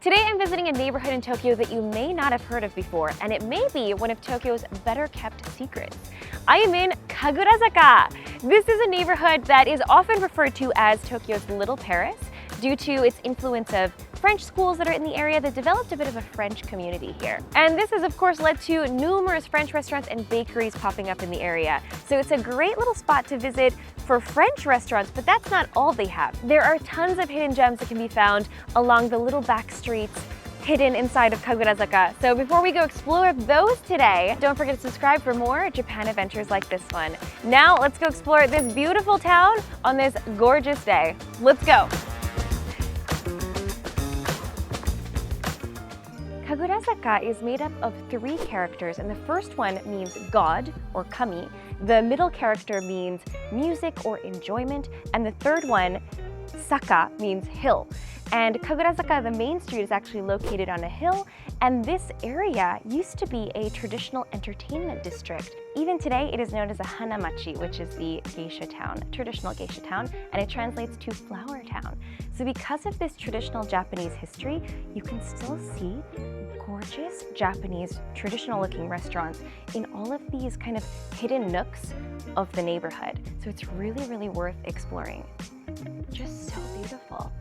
Today I'm visiting a neighborhood in Tokyo that you may not have heard of before, and it may be one of Tokyo's better kept secrets. I am in Kagurazaka. This is a neighborhood that is often referred to as Tokyo's Little Paris due to its influence of French schools that are in the area that developed a bit of a French community here. And this has of course led to numerous French restaurants and bakeries popping up in the area. So it's a great little spot to visit for French restaurants, but that's not all they have. There are tons of hidden gems that can be found along the little back streets hidden inside of Kagurazaka. So before we go explore those today, don't forget to subscribe for more Japan adventures like this one. Now let's go explore this beautiful town on this gorgeous day. Let's go. Kagurazaka is made up of 3 characters, and the first one means God, or kami. The middle character means music or enjoyment, and the third one, Saka, means hill. And Kagurazaka, the main street, is actually located on a hill, and this area used to be a traditional entertainment district. Even today, it is known as a hanamachi, which is the geisha town, traditional geisha town, and it translates to flower town. So because of this traditional Japanese history, you can still see gorgeous Japanese traditional looking restaurants in all of these kind of hidden nooks of the neighborhood. So it's really, really worth exploring. Just so beautiful.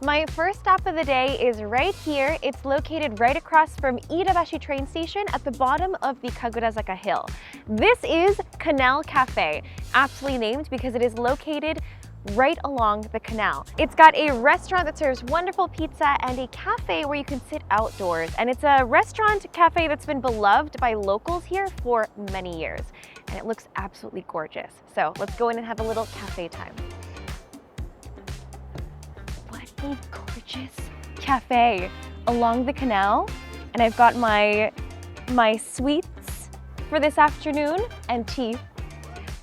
My first stop of the day is right here. It's located right across from Iidabashi train station at the bottom of the Kagurazaka hill. This is Canal Cafe, aptly named because it is located right along the canal. It's got a restaurant that serves wonderful pizza and a cafe where you can sit outdoors. And it's a restaurant cafe that's been beloved by locals here for many years. And it looks absolutely gorgeous. So let's go in and have a little cafe time. A gorgeous cafe along the canal, and I've got my sweets for this afternoon and tea.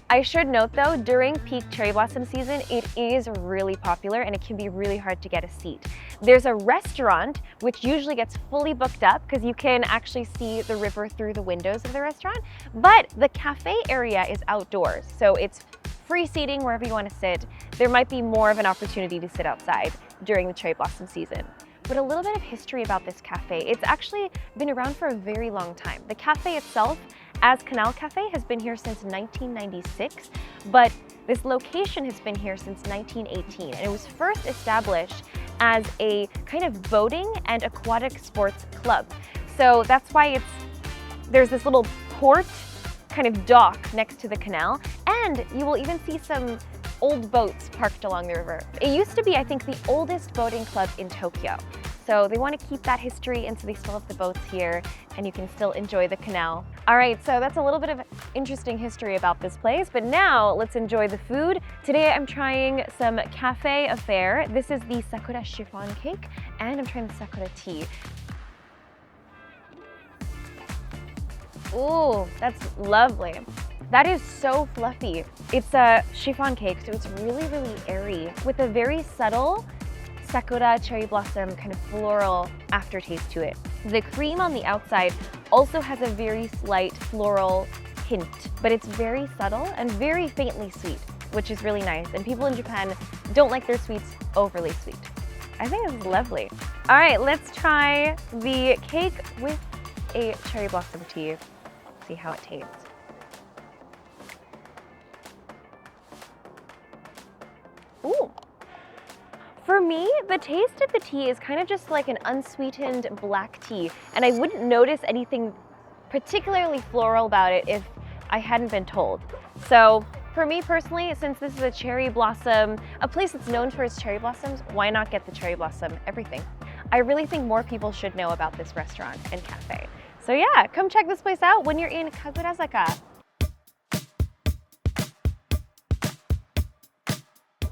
I should note though, during peak cherry blossom season, it is really popular and it can be really hard to get a seat. There's a restaurant which usually gets fully booked up because you can actually see the river through the windows of the restaurant, but the cafe area is outdoors, so it's free seating wherever you want to sit. There might be more of an opportunity to sit outside during the cherry blossom season. But a little bit of history about this cafe. It's actually been around for a very long time. The cafe itself, as Canal Cafe, has been here since 1996, but this location has been here since 1918, and it was first established as a kind of boating and aquatic sports club. So that's why there's this little port kind of dock next to the canal, and you will even see some old boats parked along the river. It used to be, I think, the oldest boating club in Tokyo. So they want to keep that history, and so they still have the boats here, and you can still enjoy the canal. All right, so that's a little bit of interesting history about this place, but now let's enjoy the food. Today I'm trying some cafe affair. This is the sakura chiffon cake, and I'm trying the sakura tea. Ooh, that's lovely. That is so fluffy. It's a chiffon cake, so it's really, really airy with a very subtle sakura cherry blossom kind of floral aftertaste to it. The cream on the outside also has a very slight floral hint, but it's very subtle and very faintly sweet, which is really nice. And people in Japan don't like their sweets overly sweet. I think it's lovely. All right, let's try the cake with a cherry blossom tea. See how it tastes. Ooh. For me, the taste of the tea is kind of just like an unsweetened black tea, and I wouldn't notice anything particularly floral about it if I hadn't been told. So for me personally, since this is a cherry blossom, a place that's known for its cherry blossoms, why not get the cherry blossom everything? I really think more people should know about this restaurant and cafe. So yeah, come check this place out when you're in Kagurazaka.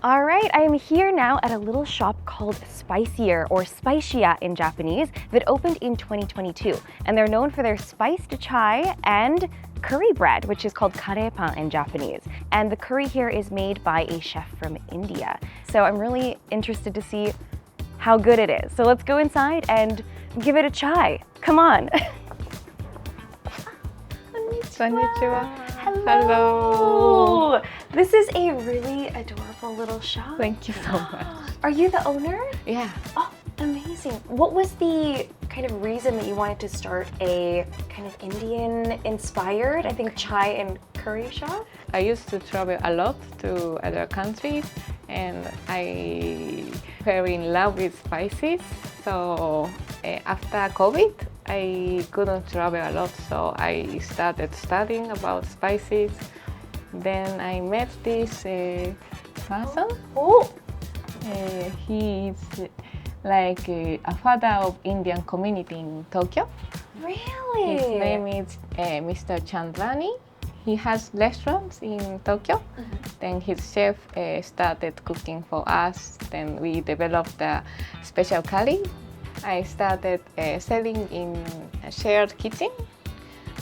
All right, I am here now at a little shop called Spicier, or Spicier in Japanese, that opened in 2022. And they're known for their spiced chai and curry bread, which is called karepan in Japanese. And the curry here is made by a chef from India. So I'm really interested to see how good it is. So let's go inside and give it a chai. Come on. Konnichiwa. Hello. This is a really adorable little shop. Thank you so much. Are you the owner? Yeah. Oh, amazing. What was the kind of reason that you wanted to start a kind of Indian-inspired, I think, chai and curry shop? I used to travel a lot to other countries, and I fell in love with spices. So after COVID, I couldn't travel a lot, so I started studying about spices. Then I met this person. Oh. He's like a father of Indian community in Tokyo. Really? His name is Mr. Chandlani. He has restaurants in Tokyo. Then his chef started cooking for us. Then we developed a special curry. I started selling in a shared kitchen.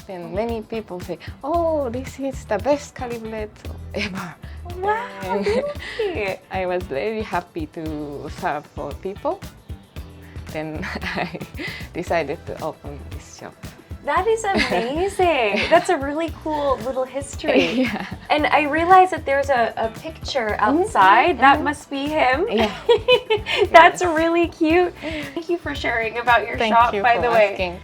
Then many people say, "Oh, this is the best curry bread ever." Wow, really? I was very happy to serve for people. Then I decided to open this shop. That is amazing. That's a really cool little history. Yeah. And I realize that there's a picture outside. That must be him. Yeah. That's really cute. Thank you for sharing about your shop, by the way. Asking.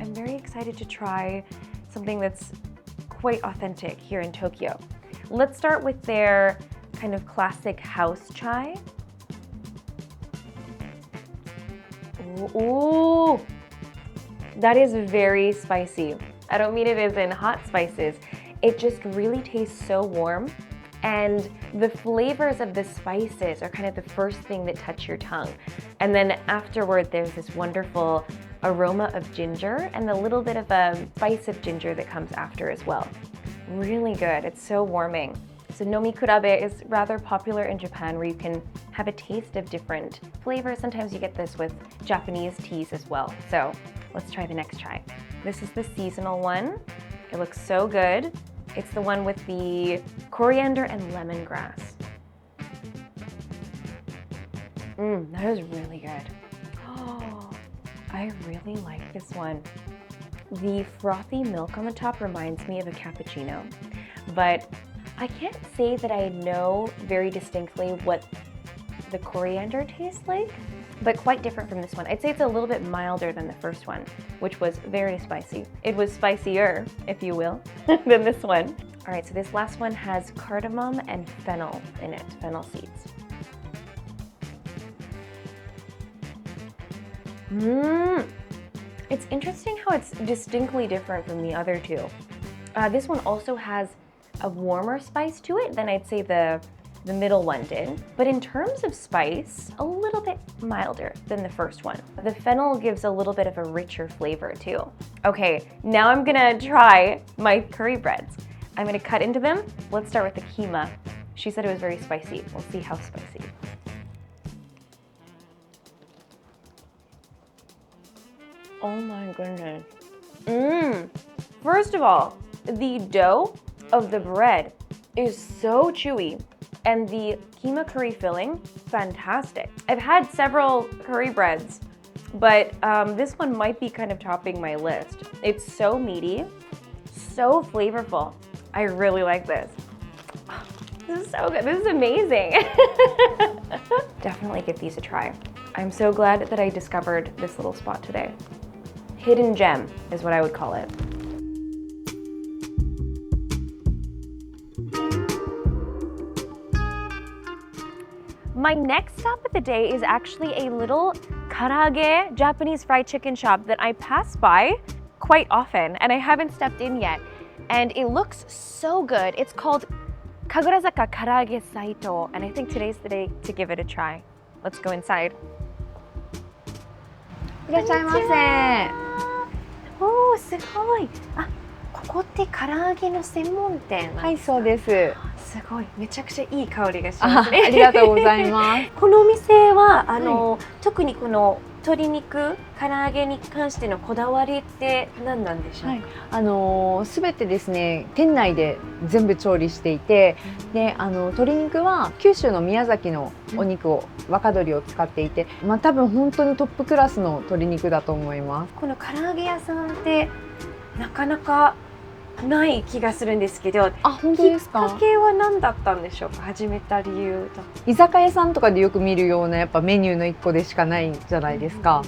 I'm very excited to try something that's quite authentic here in Tokyo. Let's start with their kind of classic house chai. Ooh, that is very spicy. I don't mean it as in hot spices. It just really tastes so warm, and the flavors of the spices are kind of the first thing that touch your tongue. And then afterward, there's this wonderful aroma of ginger and a little bit of a spice of ginger that comes after as well. Really good. It's so warming. So nomikurabe is rather popular in Japan, where you can have a taste of different flavors. Sometimes you get this with Japanese teas as well. So let's try the next chai. This is the seasonal one. It looks so good. It's the one with the coriander and lemongrass. That is really good. Oh, I really like this one. The frothy milk on the top reminds me of a cappuccino, but I can't say that I know very distinctly what the coriander tastes like, but quite different from this one. I'd say it's a little bit milder than the first one, which was very spicy. It was spicier, if you will, than this one. All right, so this last one has cardamom and fennel in it, fennel seeds. It's interesting how it's distinctly different from the other two. This one also has a warmer spice to it than I'd say the middle one did. But in terms of spice, a little bit milder than the first one. The fennel gives a little bit of a richer flavor too. Okay, now I'm gonna try my curry breads. I'm gonna cut into them. Let's start with the keema. She said it was very spicy. We'll see how spicy. Oh my goodness. First of all, the dough of the bread is so chewy, and the keema curry filling, fantastic. I've had several curry breads, but this one might be kind of topping my list. It's so meaty, so flavorful. I really like this. This is so good. This is amazing. Definitely give these a try. I'm so glad that I discovered this little spot today. Hidden gem is what I would call it. My next stop of the day is actually a little Karaage Japanese fried chicken shop that I pass by quite often, and I haven't stepped in yet. And it looks so good. It's called Kagurazaka Karaage Saitou, and I think today's the day to give it a try. Let's go inside. いらっしゃいませ。おー、すごい。あ、ここって唐揚げの専門店なんですか？はい、そうです。すごい、めちゃくちゃいい香りがしますね。ありがとうございます。このお店は特にこの鶏肉、唐揚げに関してのこだわりって何なんでしょうか？はい、すべてですね、店内で全部調理していて、で、鶏肉は九州の宮崎のお肉を、若鶏を使っていて、多分本当にトップクラスの鶏肉だと思います。この唐揚げ屋さんってなかなかない気がするんですけど、あ、本当ですか。きっかけは何だったんでしょうか、始めた理由と。居酒屋さんとかでよく見るようなやっぱメニューの一個でしかないじゃないですか。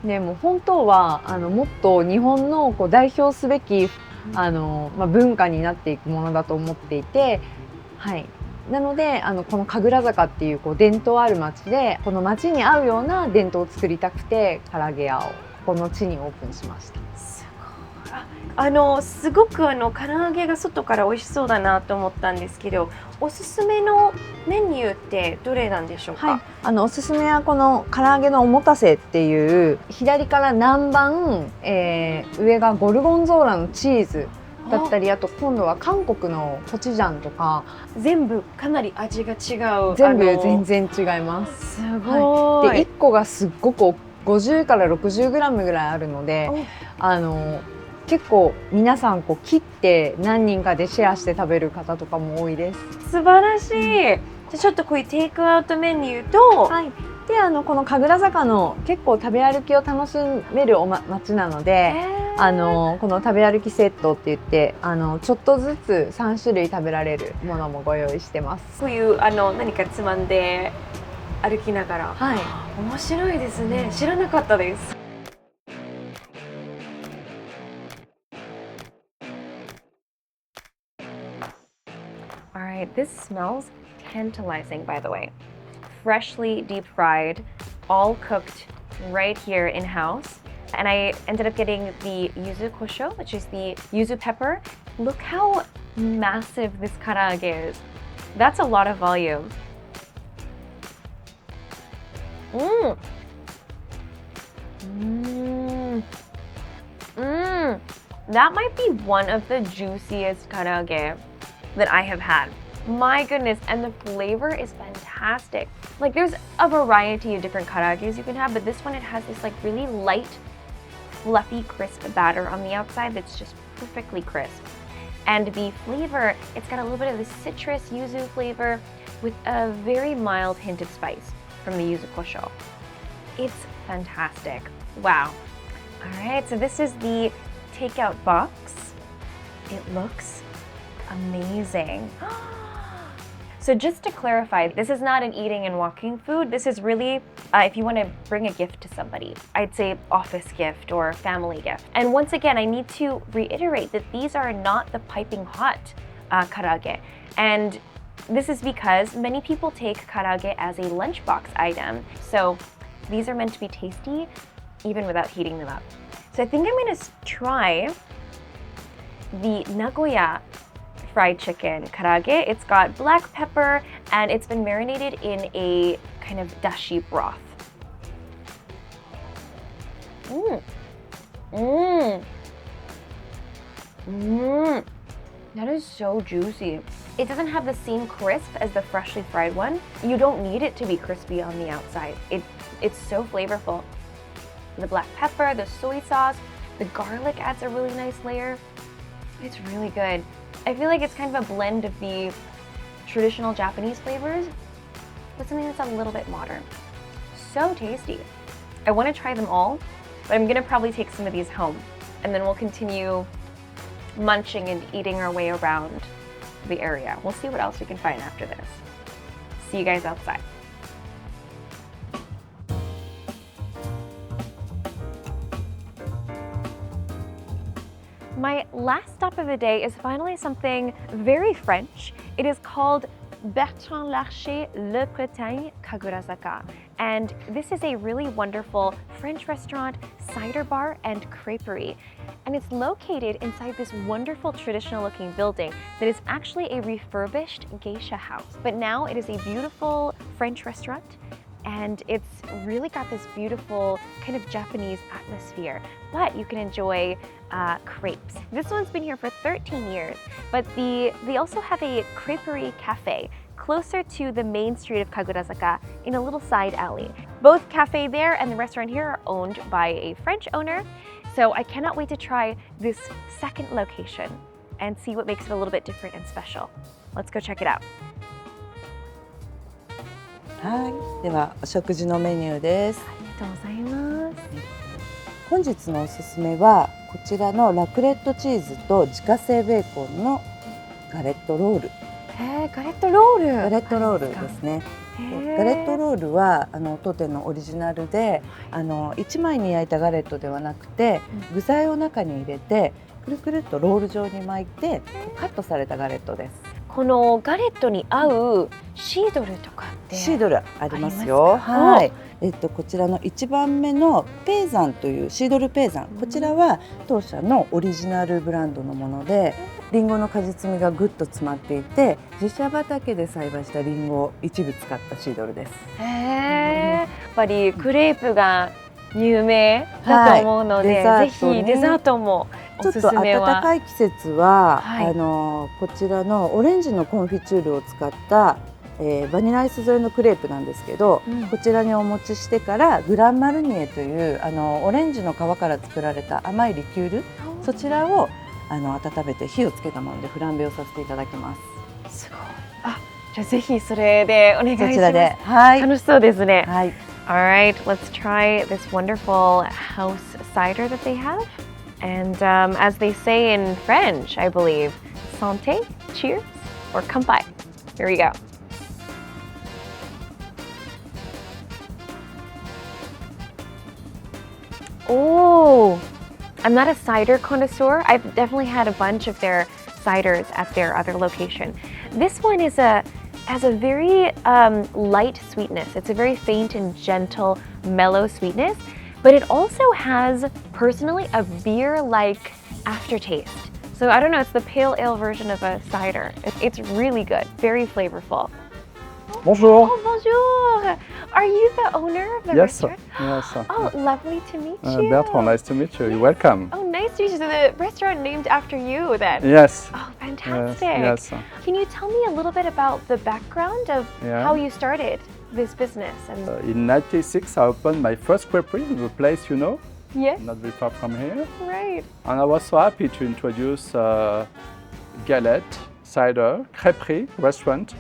でも本当はもっと日本のこう代表すべき文化になっていくものだと思っていて、はい。なのでこの神楽坂っていうこう伝統ある町で、この町に合うような伝統を作りたくて唐揚げ屋をこの地にオープンしました。すごく唐揚げが外から美味しそうだなと思ったんですけど、おすすめのメニューってどれなんでしょうか。はい、おすすめはこの唐揚げのおもたせっていう、左から南蛮、上がゴルゴンゾーラのチーズだったり、あと今度は韓国のコチュジャンとか、全部かなり味が違う。全部全然違います。すごい。はい、で1個がすっごく50から60グラムぐらいあるので、結構皆さんこう切って何人かでシェアして食べる方とかも多いです。素晴らしい。じゃあちょっとこういうテイクアウトメニューと、はい、でこの神楽坂の結構食べ歩きを楽しめる街なので、この食べ歩きセットって言ってちょっとずつ3種類食べられるものもご用意してます。こういう何かつまんで歩きながら、はい、面白いですね。知らなかったです。Alright, this smells tantalizing, by the way. Freshly deep fried, all cooked right here in-house. And I ended up getting the yuzu kosho, which is the yuzu pepper. Look how massive this karaage is. That's a lot of volume. Mmm. Mmm. Mmm. That might be one of the juiciest karaage that I have had. My goodness, and the flavor is fantastic. Like, there's a variety of different karages you can have, but this one, it has this like really light, fluffy, crisp batter on the outside that's just perfectly crisp. And the flavor, it's got a little bit of the citrus yuzu flavor with a very mild hint of spice from the yuzu kosho. It's fantastic. Wow. All right, so this is the takeout box. It looks amazing. So just to clarify, this is not an eating and walking food. This is really, if you want to bring a gift to somebody, I'd say office gift or family gift. And once again, I need to reiterate that these are not the piping hot karaage. And this is because many people take karaage as a lunchbox item. So these are meant to be tasty even without heating them up. So I think I'm going to try the Nagoya fried chicken karaage. It's got black pepper and it's been marinated in a kind of dashi broth. Mmm. Mmm. Mmm. That is so juicy. It doesn't have the same crisp as the freshly fried one. You don't need it to be crispy on the outside. It's so flavorful. The black pepper, the soy sauce, the garlic adds a really nice layer. It's really good. I feel like it's kind of a blend of the traditional Japanese flavors with something that's a little bit modern. So tasty. I want to try them all, but I'm gonna probably take some of these home and then we'll continue munching and eating our way around the area. We'll see what else we can find after this. See you guys outside. My last stop of the day is finally something very French. It is called Bertrand, Larcher, Le Bretagne, Kaguraka. And this is a really wonderful French restaurant, cider bar, and creperie. And it's located inside this wonderful traditional looking building that is actually a refurbished geisha house. But now it is a beautiful French restaurant and it's really got this beautiful kind of Japanese atmosphere. But you can enjoy crepes. This one's been here for 13 years, but they also have a creperie cafe closer to the main street of Kaguraka in a little side alley. Both cafe there and the restaurant here are owned by a French owner, so I cannot wait to try this second location and see what makes it a little bit different and special. Let's go check it out. はい、ではお食事のメニューです。ありがとうございます。本日のおすすめはこちらのラクレットチーズと自家製ベーコンのガレットロール。ガレットロール。ガレットロールですね。ガレットロールは当店のオリジナルで、1枚に焼いたガレットではなくて、具材を中に入れてくるくるっとロール状に巻いてカットされたガレットです。このガレットに合うシードルとかってシードルありますよ。はい。こちらの1番目のペーザンというシードルペーザン、こちらは当社のオリジナルブランドのもので、リンゴの果実味がぐっと詰まっていて、自社畑で栽培したリンゴを一部使ったシードルです。やっぱりクレープが有名だと思うので、ぜひデザートもおすすめは。ちょっと暖かい季節は、はい、こちらのオレンジのコンフィチュールを使ったバニラアイス添えのクレープなんですけど、こちらにお持ちしてからグランマルニエというオレンジの皮から作られた甘いリキュール、そちらを温めて火をつけたものでフランベをさせていただきます。すごい。じゃあぜひそれでお願いします。そちらで、はい、楽しそうですね。はい。Alright, let's try this wonderful house cider that they have. And as they say in French, I believe, santé, cheers, or kanpai. Here we go. Oh, I'm not a cider connoisseur. I've definitely had a bunch of their ciders at their other location. This one has a very light sweetness. It's a very faint and gentle, mellow sweetness, but it also has, personally, a beer-like aftertaste. So I don't know, it's the pale ale version of a cider. It's really good, very flavorful. Bonjour. Oh, bonjour. Are you the owner of the restaurant? Yes. Oh, lovely to meet you. Bertrand, nice to meet you. You're welcome. Oh, nice to meet you. So the restaurant named after you then? Yes. Oh, fantastic. Yes. Can you tell me a little bit about the background of how you started this business? In 96, I opened my first creperie in the place you know. Yes. Not very far from here. Right. And I was so happy to introduce galette, cider, creperie restaurant.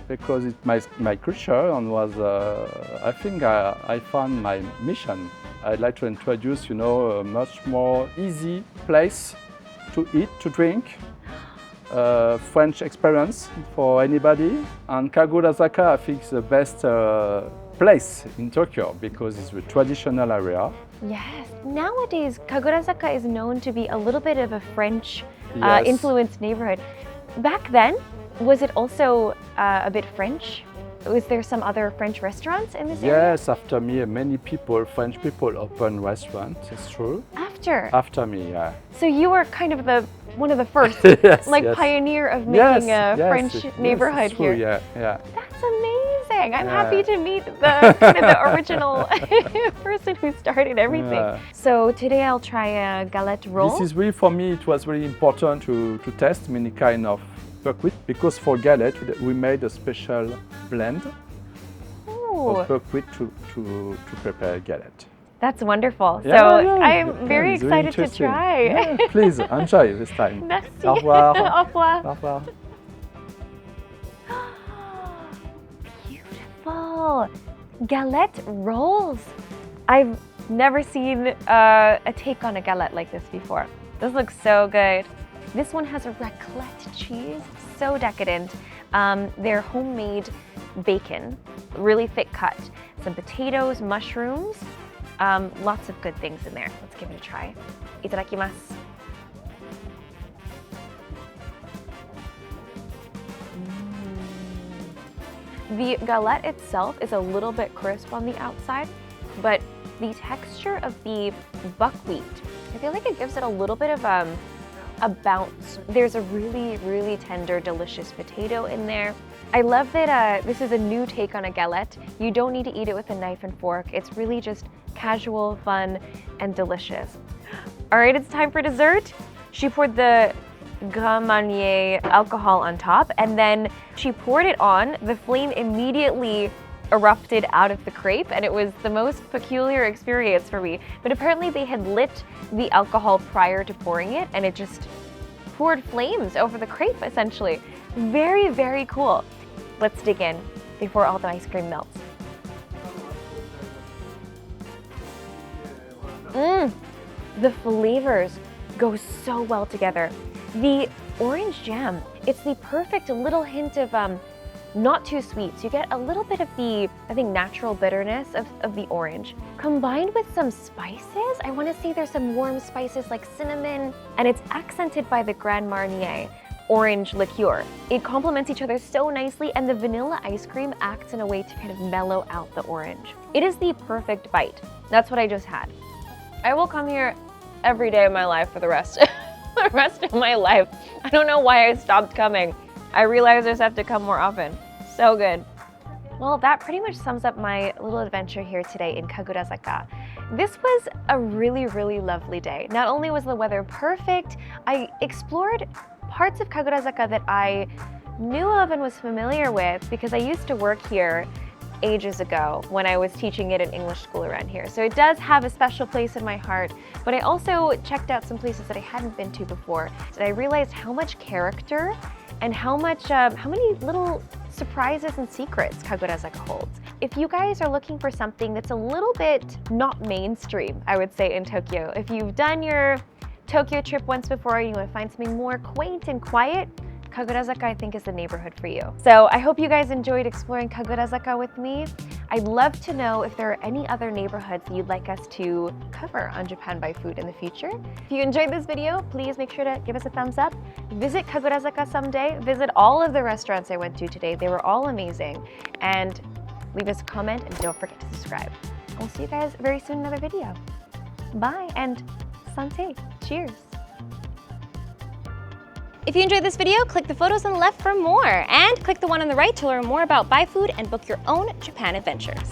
Because it's my culture and was, I think I found my mission. I'd like to introduce, a much more easy place to eat, to drink, French experience for anybody. And Kaguraka, I think, is the best place in Tokyo because it's a traditional area. Yes. Nowadays, Kaguraka is known to be a little bit of a French influenced neighborhood. Back then, was it also a bit French? Was there some other French restaurants in this area? Yes, after me, many people, French people, open restaurants. It's true. After me, yeah. So you were kind of one of the first, yes, pioneer of making a French neighborhood true, here. Yeah. That's amazing. I'm happy to meet the original person who started everything. Yeah. So today I'll try a galette roll. This is really, for me, it was really important to test many kind of buckwheat because for galette we made a special blend of buckwheat to prepare galette. That's wonderful. Yeah, so I'm very excited to try. Yeah, please enjoy this time. Merci. Au revoir. Au revoir. Au revoir. Beautiful. Galette rolls. I've never seen a take on a galette like this before. This looks so good. This one has a raclette cheese, so decadent. They're homemade bacon, really thick cut. Some potatoes, mushrooms, lots of good things in there. Let's give it a try. Itadakimasu. The galette itself is a little bit crisp on the outside, but the texture of the buckwheat, I feel like it gives it a little bit of a bounce. There's a really, really tender, delicious potato in there. I love that this is a new take on a galette. You don't need to eat it with a knife and fork. It's really just casual, fun, and delicious. All right, it's time for dessert. She poured the Grand Marnier alcohol on top, and then she poured it on. The flame immediately erupted out of the crepe, and it was the most peculiar experience for me. But apparently they had lit the alcohol prior to pouring it, and it just poured flames over the crepe, essentially. Very, very cool. Let's dig in before all the ice cream melts. The flavors go so well together. The orange jam, it's the perfect little hint of not too sweet. So you get a little bit of the, I think, natural bitterness of the orange. Combined with some spices, I want to say there's some warm spices like cinnamon, and it's accented by the Grand Marnier orange liqueur. It complements each other so nicely, and the vanilla ice cream acts in a way to kind of mellow out the orange. It is the perfect bite. That's what I just had. I will come here every day of my life for the rest of my life. I don't know why I stopped coming. I realize I just have to come more often. So good. Well, that pretty much sums up my little adventure here today in Kaguraka. This was a really, really lovely day. Not only was the weather perfect, I explored parts of Kaguraka that I knew of and was familiar with because I used to work here ages ago when I was teaching at an English school around here. So it does have a special place in my heart, but I also checked out some places that I hadn't been to before. And I realized how much character and how many little surprises and secrets Kaguraka holds. If you guys are looking for something that's a little bit not mainstream, I would say, in Tokyo, if you've done your Tokyo trip once before and you want to find something more quaint and quiet, Kaguraka, I think, is the neighborhood for you. So I hope you guys enjoyed exploring Kaguraka with me. I'd love to know if there are any other neighborhoods that you'd like us to cover on Japan byFood in the future. If you enjoyed this video, please make sure to give us a thumbs up. Visit Kaguraka someday. Visit all of the restaurants I went to today. They were all amazing. And leave us a comment and don't forget to subscribe. We'll see you guys very soon in another video. Bye and santé. Cheers. If you enjoyed this video, click the photos on the left for more, and click the one on the right to learn more about byFood and book your own Japan adventures.